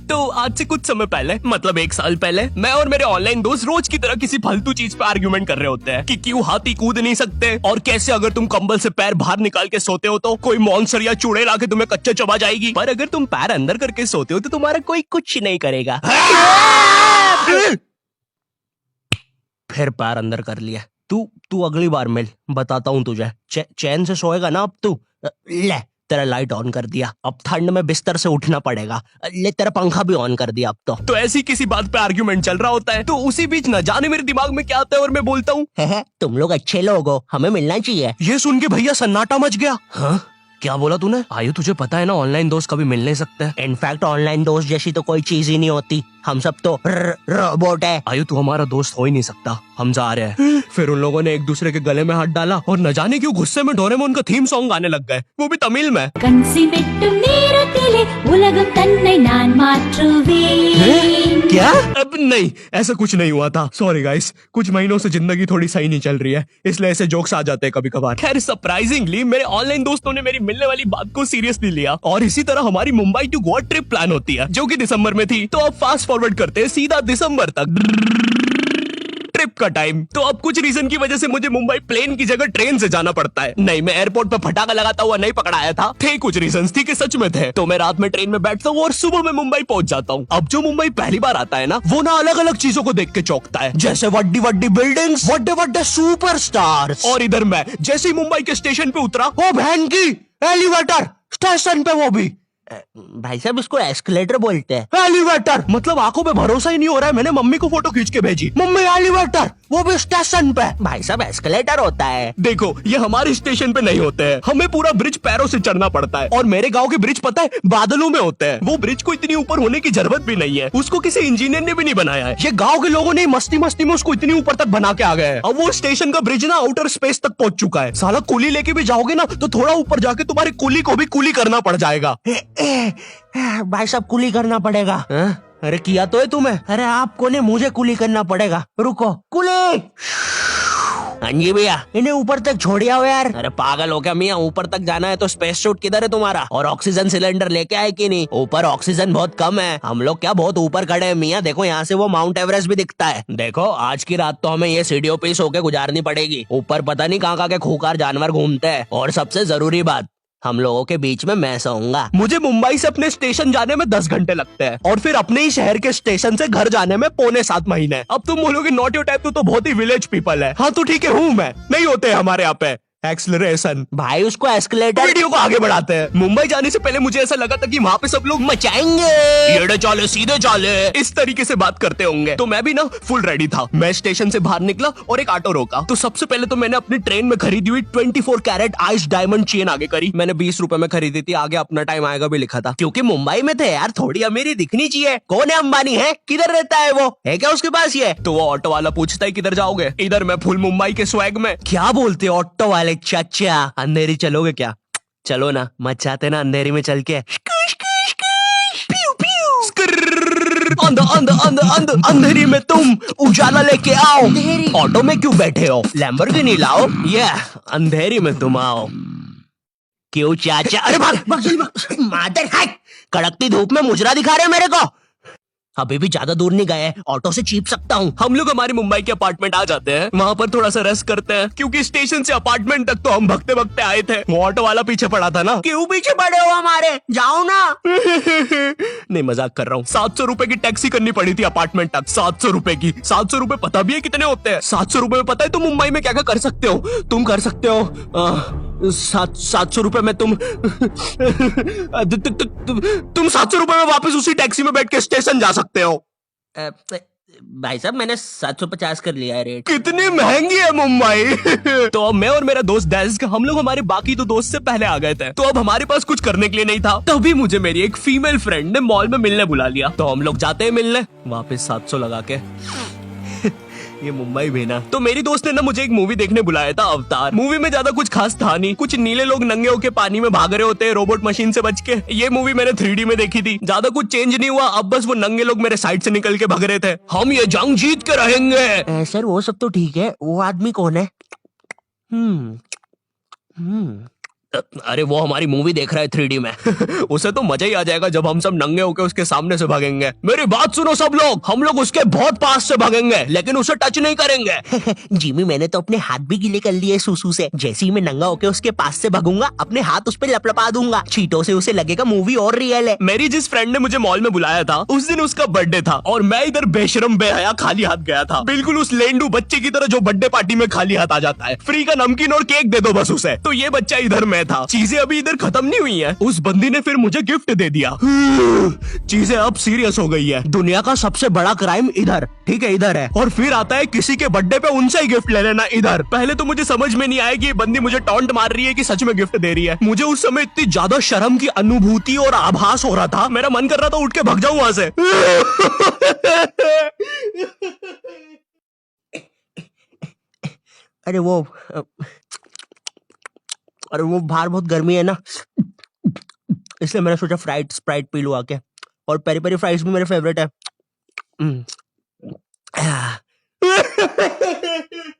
तो आज से कुछ समय पहले, मतलब 1 साल पहले, मैं और मेरे ऑनलाइन दोस्त रोज की तरह किसी फालतू चीज पे आर्ग्यूमेंट कर रहे होते हैं कि क्यों हाथी कूद नहीं सकते और कैसे अगर तुम कंबल से पैर बाहर निकाल के सोते हो तो कोई मॉन्स्टर या चूड़ैल आके तुम्हें कच्चा चबा जाएगी, पर अगर तुम पैर अंदर करके सोते हो तो तुम्हारा कोई कुछ नहीं करेगा। फिर पैर अंदर कर लिया। तू अगली बार मिल, बताता हूँ तुझे। चैन से सोएगा ना अब तू। ले तेरा लाइट ऑन कर दिया, अब ठंड में बिस्तर से उठना पड़ेगा। ले तेरा पंखा भी ऑन कर दिया अब तो ऐसी किसी बात पे आर्ग्यूमेंट चल रहा होता है तो उसी बीच न जाने मेरे दिमाग में क्या आता है और मैं बोलता हूँ, तुम लोग अच्छे लोग हो, हमें मिलना चाहिए। ये सुन के भैया सन्नाटा मच गया। हाँ क्या बोला तूने? आयु तुझे पता है ना ऑनलाइन दोस्त कभी मिल नहीं सकते। इनफैक्ट ऑनलाइन दोस्त जैसी तो कोई चीज ही नहीं होती, हम सब तो रोबोट है। आयु तू हमारा दोस्त हो ही नहीं सकता, हम जा रहे हैं। फिर उन लोगों ने एक दूसरे के गले में हाथ डाला और न जाने क्यों गुस्से में डोरेमोन का थीम सॉन्ग गाने लग गए, वो भी तमिल में। क्या? अब नहीं, ऐसा कुछ नहीं हुआ था। सॉरी गाइस, कुछ महीनों से जिंदगी थोड़ी सही नहीं चल रही है, इसलिए ऐसे जोक्स आ जाते हैं कभी कभार। खैर सरप्राइजिंगली मेरे ऑनलाइन दोस्तों ने मेरी मिलने वाली बात को सीरियसली लिया और इसी तरह हमारी Mumbai to Goa trip plan होती है जो कि दिसंबर में थी। तो अब फास्ट फॉरवर्ड करते हैं सीधा दिसंबर तक ट्रिप का टाइम। तो अब कुछ रीजन की वजह से मुझे मुंबई प्लेन की जगह ट्रेन से जाना पड़ता है। नहीं, मैं एयरपोर्ट पर फटाका लगाता हुआ नहीं पकड़ाया था, थे कुछ रीजंस, थी कि सच में थे। तो मैं रात में ट्रेन में बैठता हूँ और सुबह में मुंबई पहुंच जाता हूँ। अब जो मुंबई पहली बार आता है ना, वो ना अलग अलग चीजों को देख के चौंकता है, जैसे वड्डी वड्डी बिल्डिंग्स, वड्डे वड्डे सुपरस्टार्स। और इधर मैं जैसे ही मुंबई के स्टेशन पे उतरा, ओ बहन की एलिवेटर स्टेशन पे, वो भी भाई साहब इसको एस्केलेटर बोलते हैं। एलिवेटर मतलब आंखों पे भरोसा ही नहीं हो रहा है। मैंने मम्मी को फोटो खींच के भेजी, मम्मी एलिवेटर, वो भी स्टेशन पे। भाई साहब एस्केलेटर होता है। देखो ये हमारे स्टेशन पे नहीं होते हैं, हमें पूरा ब्रिज पैरों से चढ़ना पड़ता है। और मेरे गांव के ब्रिज पता है बादलों में होते हैं। वो ब्रिज को इतनी ऊपर होने की जरूरत भी नहीं है, उसको किसी इंजीनियर ने भी नहीं बनाया है। ये गाँव के लोगों ने मस्ती मस्ती में उसको इतनी ऊपर तक बना के आ गए। अब वो स्टेशन का ब्रिज ना आउटर स्पेस तक पहुंच चुका है। साला कुली लेके भी जाओगे ना तो थोड़ा ऊपर जाके तुम्हारी कुली को भी कुली करना पड़ जाएगा। भाई साहब कुली करना पड़ेगा। अरे किया तो है तुम्हें। अरे आपको ने मुझे कुली करना पड़ेगा। रुको, कुली। हाँ जी भैया, इन्हें ऊपर तक छोड़िया हो यार। अरे पागल हो क्या मियाँ, ऊपर तक जाना है तो स्पेस सूट किधर है तुम्हारा? और ऑक्सीजन सिलेंडर लेके आए कि नहीं? ऊपर ऑक्सीजन बहुत कम है, हम लोग क्या बहुत ऊपर खड़े हैं मियाँ। देखो यहाँ से वो माउंट एवरेस्ट भी दिखता है। देखो आज की रात तो हमें ये सीढ़ियों पे सो के गुजारनी पड़ेगी। ऊपर पता नहीं कहाँ के खूंखार जानवर घूमते हैं। और सबसे जरूरी बात, हम लोगों के बीच में मैं सोऊंगा। मुझे मुंबई से अपने स्टेशन जाने में 10 घंटे लगते हैं और फिर अपने ही शहर के स्टेशन से घर जाने में 6.25 महीने। अब तुम बोलोगे नॉट योर टाइप, तो बहुत ही विलेज पीपल है। हाँ तो ठीक है, हूँ मैं, नहीं होते हमारे यहाँ पे एक्सेलरेशन। भाई उसको एस्केलेटर। वीडियो को आगे बढ़ाते हैं। मुंबई जाने से पहले मुझे ऐसा लगा था कि वहाँ पे सब लोग मचाएंगे, येड़े चाले सीधे चाले, इस तरीके से बात करते होंगे। तो मैं भी ना फुल रेडी था। मैं स्टेशन से बाहर निकला और एक ऑटो रोका। तो सबसे पहले तो मैंने अपनी ट्रेन में खरीदी हुई 24 कैरेट आइस डायमंड चेन आगे करी। मैंने 20 रुपए में खरीदी थी, आगे अपना टाइम आएगा भी लिखा था, क्योंकि मुंबई में थे यार, थोड़ी अमीरी दिखनी चाहिए। कौन है अंबानी? है किधर रहता है वो? है क्या उसके पास ये? तो वो ऑटो वाला पूछता है किधर जाओगे? इधर मैं फुल मुंबई के स्वैग में। क्या बोलते ऑटो वाले चाचा, अंधेरी चलोगे क्या? चलो ना, मचाते ना अंधेरी में चल के। अंधेरी में तुम उजाला लेके आओ। ऑटो में क्यों बैठे हो? लैम्बोर्गिनी लाओ। ये अंधेरी में तुम आओ। क्यों चाचा? अरे भाग मादर है, कड़कती धूप में मुजरा दिखा रहे मेरे को। अभी भी ज्यादा दूर नहीं गए, ऑटो से चीप सकता हूँ। हम लोग हमारी मुंबई के अपार्टमेंट आ जाते हैं, वहाँ पर थोड़ा सा रेस्ट करते हैं, क्योंकि स्टेशन से अपार्टमेंट तक तो हम भगते भगते आए थे। वो ऑटो वाला पीछे पड़ा था ना। क्यों पीछे पड़े हो हमारे? जाओ ना। नहीं मजाक कर रहा हूँ। 700 रुपए की टैक्सी करनी पड़ी थी अपार्टमेंट तक। 700 रुपए की। 700 रुपए पता भी है कितने होते हैं? 700 रुपए में पता है तुम मुंबई में क्या क्या कर सकते हो? तुम कर सकते हो 700 रुपए में तुम 700 रुपए में वापस उसी टैक्सी में बैठ के स्टेशन जा सकते हो। भाई साहब मैंने 750 कर लिया है रेट। कितनी महंगी है मुंबई। तो अब मैं और मेरा दोस्त डेस्क, हम लोग हमारे बाकी दो दोस्त से पहले आ गए थे। तो अब हमारे पास कुछ करने के लिए नहीं था। तभी मुझे मेरी एक फीमेल फ्रेंड ने मॉल में मिलने बुला लिया। तो हम लोग जाते हैं मिलने, वापस 700 लगा के। ये मुंबई भी ना। तो मेरी दोस्त ने ना मुझे एक मूवी देखने बुलाया था, अवतार। मूवी में ज्यादा कुछ खास था नहीं, कुछ नीले लोग नंगे होके पानी में भाग रहे होते हैं रोबोट मशीन से बच के। ये मूवी मैंने 3D में देखी थी, ज्यादा कुछ चेंज नहीं हुआ। अब बस वो नंगे लोग मेरे साइड से निकल के भाग रहे थे। हम ये जंग जीत के रहेंगे। सर वो सब तो ठीक है, वो आदमी कौन है? अरे वो हमारी मूवी देख रहा है 3D में। उसे तो मजा ही आ जाएगा जब हम सब नंगे होकर उसके सामने से भागेंगे। मेरी बात सुनो सब लोग, हम लोग उसके बहुत पास से भागेंगे लेकिन उसे टच नहीं करेंगे। जिमी मैंने तो अपने हाथ भी गीले कर लिए सूसू से। जैसे ही मैं नंगा होकर उसके पास से भागूंगा अपने हाथ उस पर लपलपा दूंगा, चीटों से उसे लगेगा मूवी और रियल है। मेरी जिस फ्रेंड ने मुझे मॉल में बुलाया था उस दिन उसका बर्थडे था और मैं इधर बेशरम बेहया खाली हाथ गया था, बिल्कुल उस लेंडू बच्चे की तरह जो बर्थडे पार्टी में खाली हाथ आ जाता है। फ्री का नमकीन और केक दे दो बस उसे। तो ये बच्चा इधर में था। चीजें अभी इधर खत्म नहीं हुई हैं। उस बंदी ने फिर मुझे गिफ्ट दे दिया। चीजें अब सीरियस हो गई है। दुनिया का सबसे बड़ा क्राइम इधर, ठीक है इधर है, और फिर आता है किसी के बर्थडे पे उनसे ही गिफ्ट ले लेना इधर। पहले तो मुझे समझ में नहीं आया कि ये बंदी मुझे टॉन्ट मार रही है कि सच में गिफ्ट दे रही है। मुझे उस समय इतनी ज्यादा शर्म की अनुभूति और आभास हो रहा था, मेरा मन कर रहा था उठ के भाग जाऊं वहां से। अरे वो बाहर बहुत गर्मी है ना, इसलिए मैंने सोचा स्प्राइट पी लूं आके। और पेरी पेरी फ्राइज भी मेरे फेवरेट है।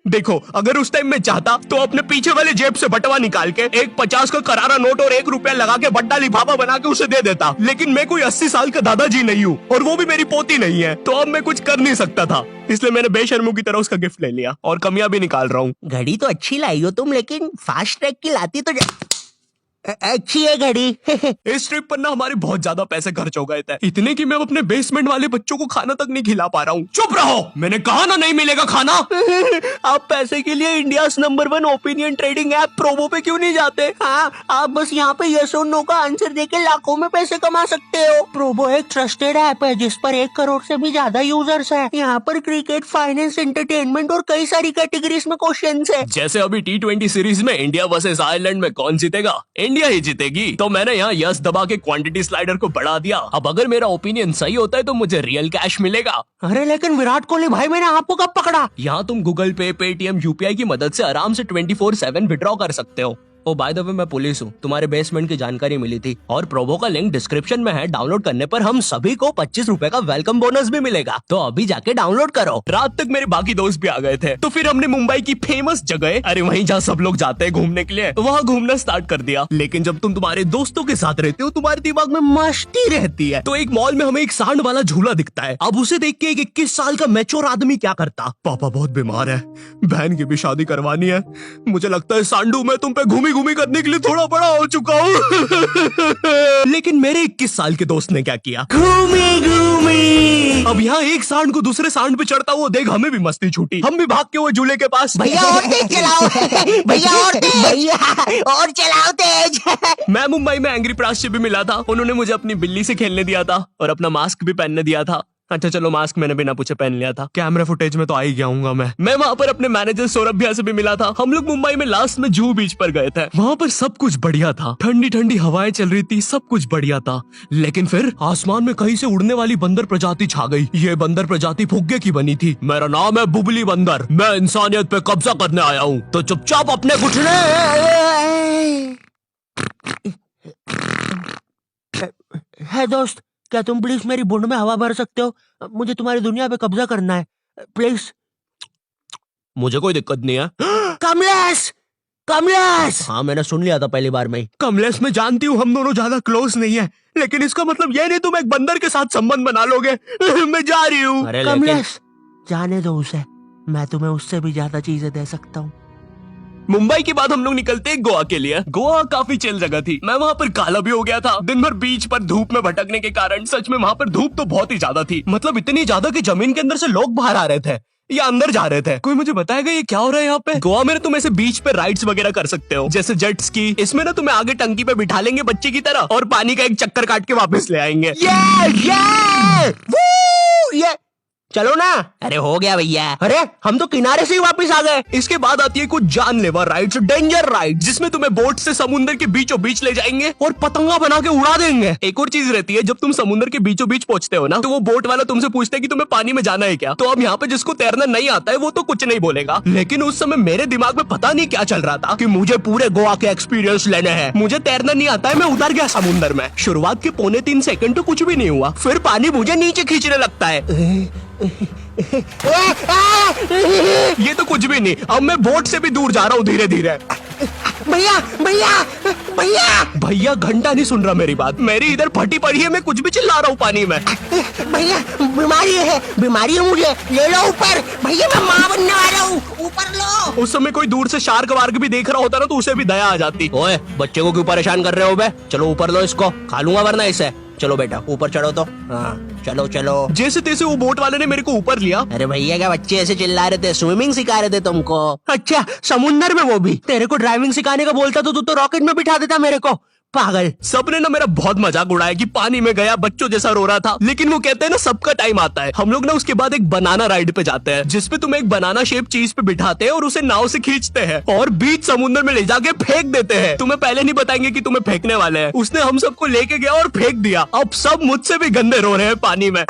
देखो अगर उस टाइम में चाहता तो अपने पीछे वाले जेब से बटवा निकाल के एक 50 का करारा नोट और 1 रुपया लगा के बड्डा लिफाफा बना के उसे दे देता, लेकिन मैं कोई 80 साल का दादाजी नहीं हूँ और वो भी मेरी पोती नहीं है, तो अब मैं कुछ कर नहीं सकता था। इसलिए मैंने बेशर्मों की तरह उसका गिफ्ट ले लिया और कमियां भी निकाल रहा हूँ। घड़ी तो अच्छी लाई हो तुम, लेकिन फास्ट ट्रैक की लाती तो अच्छी है घड़ी। इस ट्रिप पर ना हमारे बहुत ज्यादा पैसे खर्च हो गए थे, इतने कि मैं अपने बेसमेंट वाले बच्चों को खाना तक नहीं खिला पा रहा हूँ। चुप रहो, मैंने कहा ना नहीं मिलेगा खाना। आप पैसे के लिए India number 1 opinion trading app Probo पे क्यों नहीं जाते? हाँ, आप बस यहाँ पे यस और नो का आंसर देके लाखों में पैसे कमा सकते हो। प्रोबो एक ट्रस्टेड ऐप है जिस पर 1 करोड़ से भी ज्यादा यूजर्स हैं। यहाँ पर क्रिकेट, फाइनेंस, एंटरटेनमेंट और कई सारी कैटेगरीज में क्वेश्चंस है। जैसे अभी T20 सीरीज में इंडिया वर्सेस आयरलैंड में कौन जीतेगा? इंडिया ही जीतेगी। तो मैंने यहाँ यस दबा के क्वांटिटी स्लाइडर को बढ़ा दिया। अब अगर मेरा ओपिनियन सही होता है तो मुझे रियल कैश मिलेगा। अरे लेकिन विराट कोहली भाई, मैंने आपको कब पकड़ा? यहाँ तुम गूगल पे, पेटीएम, यूपीआई की मदद से आराम से 24/7 विड्रॉ कर सकते हो। ओ बाय द वे मैं पुलिस हूँ, तुम्हारे बेसमेंट की जानकारी मिली थी और प्रोबो का लिंक डिस्क्रिप्शन में है। डाउनलोड करने पर हम सभी को 25 रुपए का वेलकम बोनस भी मिलेगा, तो अभी जाके डाउनलोड करो। रात तक मेरे बाकी दोस्त भी आ गए थे, तो फिर हमने मुंबई की फेमस जगह, अरे वहीं जहाँ सब लोग जाते हैं घूमने के लिए, वहाँ घूमना स्टार्ट कर दिया। लेकिन जब तुम तुम्हारे दोस्तों के साथ रहते हो तुम्हारे दिमाग में मस्ती रहती है। तो एक मॉल में हमें एक सांड वाला झूला दिखता है। अब उसे देख के एक 21 साल का मैच्योर आदमी क्या करता? पापा बहुत बीमार है, बहन की भी शादी करवानी है, मुझे लगता है सांडू मैं तुम पे घूमी घूमी करने के लिए थोड़ा बड़ा हो चुका हूँ। लेकिन मेरे 21 साल के दोस्त ने क्या किया? घूमी घूमी। अब यहाँ एक सांड को दूसरे सांड पे चढ़ता हुआ देख हमें भी मस्ती छूटी। हम भी भाग के हुए झूले के पास। भैया और तेज चलाओ, भैया और तेज, भैया और चलाओ तेज। मैं मुंबई में एंग्री प्रास से भी मिला था, उन्होंने मुझे अपनी बिल्ली से खेलने दिया था और अपना मास्क भी पहनने दिया था। अच्छा चलो मास्क मैंने बिना पूछे पहन लिया था, कैमरा फुटेज में तो आ ही गया हूँ मैं वहाँ पर अपने मैनेजर सौरभ भैया से भी मिला था। हम लोग मुंबई में लास्ट में जूहू बीच पर गए थे। वहाँ पर सब कुछ बढ़िया था, ठंडी ठंडी हवाएं चल रही थी, सब कुछ बढ़िया था। लेकिन फिर आसमान में कहीं से उड़ने वाली बंदर प्रजाति छा गई। ये बंदर प्रजाति फुग्गे की बनी थी। मेरा नाम है बुबली बंदर, मैं इंसानियत पे कब्जा करने आया हूँ, तो चुपचाप अपने घुटने। है दोस्त, क्या तुम प्लीज मेरी बूंद में हवा भर सकते हो? मुझे तुम्हारी दुनिया पे कब्जा करना है, प्लीज। मुझे कोई दिक्कत नहीं है। कमलेश, कमलेश। हाँ मैंने सुन लिया था पहली बार में ही। कमलेश मैं जानती हूँ हम दोनों ज्यादा क्लोज नहीं है, लेकिन इसका मतलब ये नहीं तुम एक बंदर के साथ संबंध बना लोगे। मैं जा रही हूँ। कमलेश जाने दो उसे, मैं तुम्हें उससे भी ज्यादा चीजें दे सकता हूँ। मुंबई के बाद हम लोग निकलते हैं गोवा के लिए। गोवा काफी चिल जगह थी। मैं वहाँ पर काला भी हो गया था दिन भर बीच पर धूप में भटकने के कारण। सच में वहाँ पर धूप तो बहुत ही ज्यादा थी, मतलब इतनी ज्यादा कि जमीन के अंदर से लोग बाहर आ रहे थे या अंदर जा रहे थे। कोई मुझे बताएगा ये क्या हो रहा है यहाँ पे? गोवा में ना तुम ऐसे बीच पे राइड्स वगैरह कर सकते हो, जैसे जेट स्की। इसमें ना तुम्हें आगे टंकी पे बिठा लेंगे बच्चे की तरह और पानी का एक चक्कर काट के वापस ले आएंगे। ये चलो ना। अरे हो गया भैया, अरे हम तो किनारे से ही वापस आ गए। इसके बाद आती है कुछ जानलेवा राइड्स, डेंजर राइड, जिसमें तुम्हें बोट से समुद्र के बीचों बीच ले जाएंगे और पतंगा बना के उड़ा देंगे। एक और चीज रहती है, जब तुम समुद्र के बीचों बीच पहुंचते हो ना, तो वो बोट वाला तुमसे पूछता है कि तुम्हें पानी में जाना है क्या। तो अब यहाँ पे जिसको तैरना नहीं आता है वो तो कुछ नहीं बोलेगा, लेकिन उस समय मेरे दिमाग में पता नहीं क्या चल रहा था कि मुझे पूरे गोवा के एक्सपीरियंस लेने हैं। मुझे तैरना नहीं आता है, मैं उतर गया समुद्र में। शुरुआत के 2.25 सेकंड तो कुछ भी नहीं हुआ, फिर पानी मुझे नीचे खींचने लगता है। ये तो कुछ भी नहीं, अब मैं बोट से भी दूर जा रहा हूँ धीरे धीरे। भैया भैया भैया भैया घंटा नहीं सुन रहा मेरी बात, मेरी इधर फटी पड़ी है, मैं कुछ भी चिल्ला रहा हूँ पानी में। भैया बीमारी है मुझे, ले लो ऊपर। भैया मैं माँ बनने वाला हूँ, ऊपर लो। उस समय कोई दूर से शार्क वार्क भी देख रहा होता ना तो उसे भी दया आ जाती। ओए बच्चे को क्यों परेशान कर रहे हो बे? चलो ऊपर लो इसको, खा लूंगा वरना इसे। चलो बेटा ऊपर चढ़ो तो। हाँ चलो चलो। जैसे तैसे वो बोट वाले ने मेरे को ऊपर लिया। अरे भैया क्या बच्चे ऐसे चिल्ला रहे थे? स्विमिंग सिखा रहे थे तुमको? अच्छा समुंदर में वो भी? तेरे को ड्राइविंग सिखाने का बोलता तो तू तो रॉकेट में बिठा देता मेरे को, पागल। सबने ना मेरा बहुत मजाक उड़ाया कि पानी में गया बच्चों जैसा रो रहा था, लेकिन वो कहते हैं ना सबका टाइम आता है। हम लोग ना उसके बाद एक बनाना राइड पे जाते हैं जिसपे तुम एक बनाना शेप चीज पे बिठाते हैं और उसे नाव से खींचते हैं और बीच समुद्र में ले जाके फेंक देते हैं। तुम्हें पहले नहीं बताएंगे कि तुम्हें फेंकने वाले हैं। उसने हम सबको लेके गया और फेंक दिया। अब सब मुझसे भी गंदे रो रहे हैं पानी में।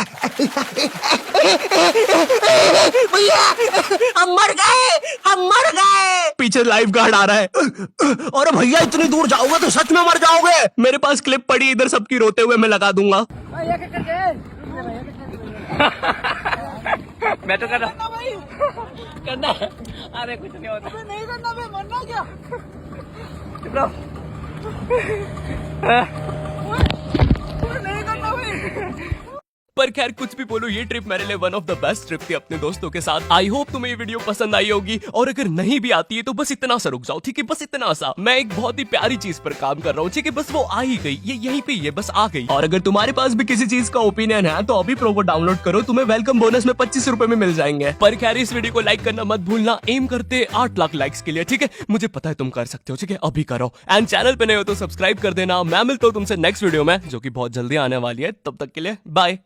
भैया हम मर गए। पीछे लाइफ गार्ड आ रहा है। अरे भैया इतनी दूर जाओगे तो सच में मर जाओगे। मेरे पास क्लिप पड़ी इधर सबकी रोते हुए, मैं लगा दूंगा। मैं तो करना अरे कुछ नहीं होता, नहीं करना, मैं मरना क्या? चुप रहो। नहीं करना भाई। पर खैर कुछ भी बोलो, ये ट्रिप मेरे लिए one of the best trip थी अपने दोस्तों के साथ। आई होप तुम्हें ये वीडियो पसंद आई होगी, और अगर नहीं भी आती है तो बस इतना सा रुक जाओ, ठीक है? बस इतना सा। मैं एक बहुत ही प्यारी चीज पर काम कर रहा हूँ, ठीक है? बस वो आ ही गई, ये यहीं पे ये बस आ गई। और अगर तुम्हारे पास भी किसी चीज का ओपिनियन है तो अभी प्रोमो डाउनलोड करो, तुम्हें वेलकम बोनस में 25 रुपए में मिल जाएंगे। पर खैर इस वीडियो को लाइक करना मत भूलना, एम करते 8 लाख लाइक्स के लिए, ठीक है? मुझे पता है तुम कर सकते हो, ठीक है? अभी करो। एंड चैनल पे नए हो तो सब्सक्राइब कर देना। मैं मिलता हूँ तुमसे नेक्स्ट वीडियो में जो की बहुत जल्दी आने वाली है। तब तक के लिए बाय।